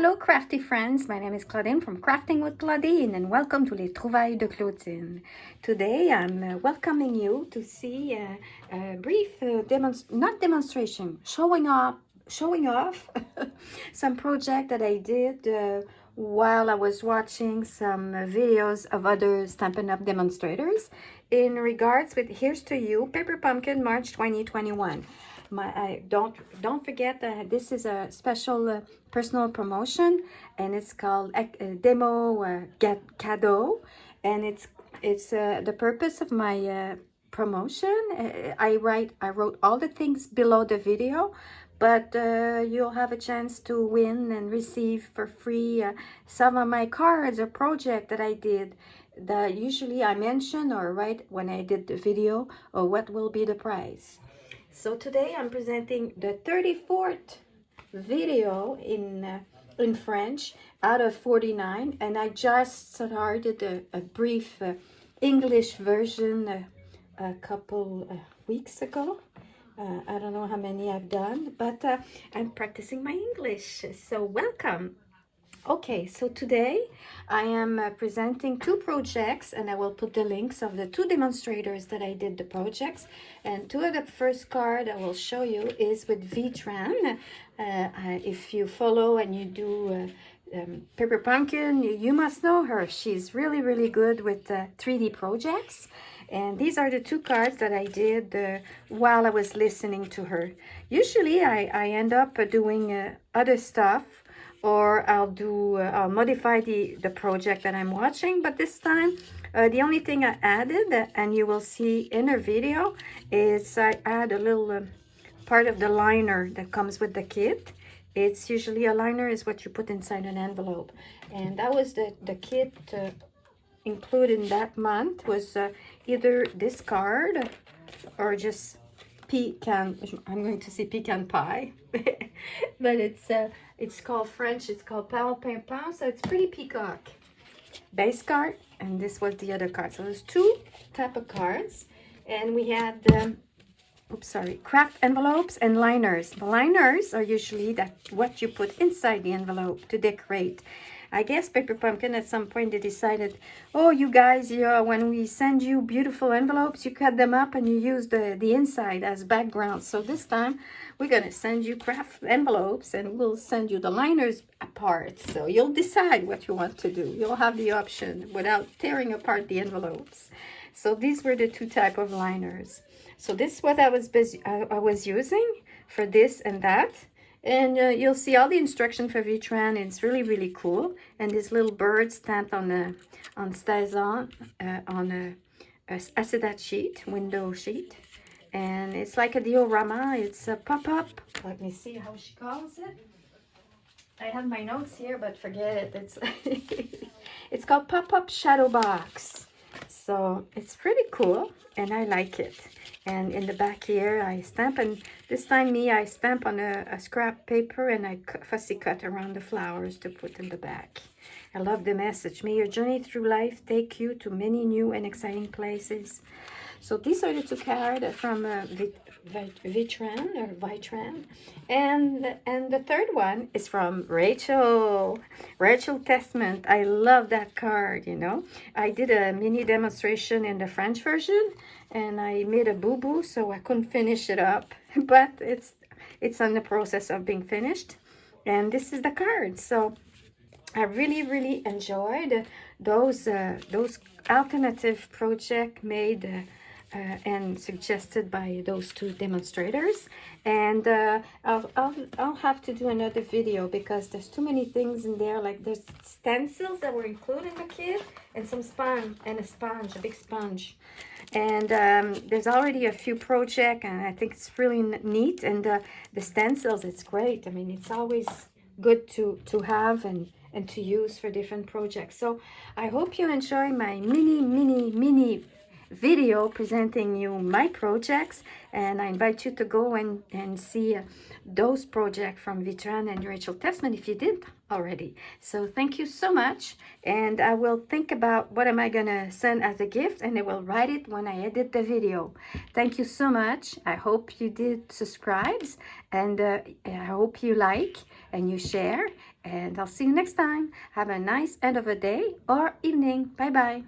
Hello crafty friends, my name is Claudine from Crafting with Claudine and welcome to Les Trouvailles de Claudine. Today I'm welcoming you to see a brief showing off some project that I did while I was watching some videos of other Stampin' Up! Demonstrators in regards with Here's to You, Paper Pumpkin, March 2021. Don't forget that this is a special personal promotion, and it's called Demo Get Cadeau, and it's the purpose of my promotion. I wrote all the things below the video, but you'll have a chance to win and receive for free some of my cards or project that I did that usually I mention or write when I did the video or what will be the prize. So today I'm presenting the 34th video in French out of 49, and I just started a brief English version a couple weeks ago. I don't know how many I've done, but I'm practicing my English, so welcome. Okay, so today I am presenting two projects, and I will put the links of the two demonstrators that I did the projects. And two of the first card I will show you is with Vitran. If you follow and you do Paper Pumpkin, you must know her. She's really good with 3D projects. And these are the two cards that I did while I was listening to her. Usually I end up doing other stuff, or I'll modify the project that I'm watching. But this time, the only thing I added, and you will see in her video, is I add a little part of the liner that comes with the kit. It's usually a liner is what you put inside an envelope. And that was the kit included in that month was either this card or just pecan. I'm going to say pecan pie. But it's called French, it's called pain pain pain, so it's pretty peacock. Base card, and this was the other card. So there's two type of cards, and we had craft envelopes and liners. The liners are usually what you put inside the envelope to decorate. I guess Paper Pumpkin at some point they decided, oh, you guys, when we send you beautiful envelopes, you cut them up and you use the inside as background. So this time we're going to send you craft envelopes and we'll send you the liners apart. So you'll decide what you want to do. You'll have the option without tearing apart the envelopes. So these were the two type of liners. So this is what I was using for this and that. And you'll see all the instruction for Vitran. It's really cool. And this little bird stamped on Stazon on a acetate sheet, window sheet. And it's like a diorama. It's a pop-up. Let me see how she calls it. I have my notes here, but forget it. It's it's called PopUp Shadow box. So it's pretty cool, and I like it. And in the back here, I stamp, and this time I stamp on a scrap paper, and I fussy cut around the flowers to put in the back. I love the message. May your journey through life take you to many new and exciting places. So these are the two cards from Vitran, and the third one is from Rachel Testament. I love that card. I did a mini demonstration in the French version, and I made a boo-boo, so I couldn't finish it up, but it's on the process of being finished. And this is the card. So I really enjoyed those alternative project made and suggested by those two demonstrators. And I'll have to do another video because there's too many things in there. Like there's stencils that were included in the kit, and some sponge, and a big sponge. And there's already a few projects, and I think it's really neat. And the stencils, it's great. I mean, it's always good to have and to use for different projects. So I hope you enjoy my mini video presenting you my projects, and I invite you to go and see those projects from Vitran and Rachel Testament if you didn't already. So thank you so much, and I will think about what am I gonna send as a gift, and I will write it when I edit the video. Thank you so much. I hope you did subscribe, and I hope you like, and you share. And I'll see you next time. Have a nice end of a day or evening. Bye-bye.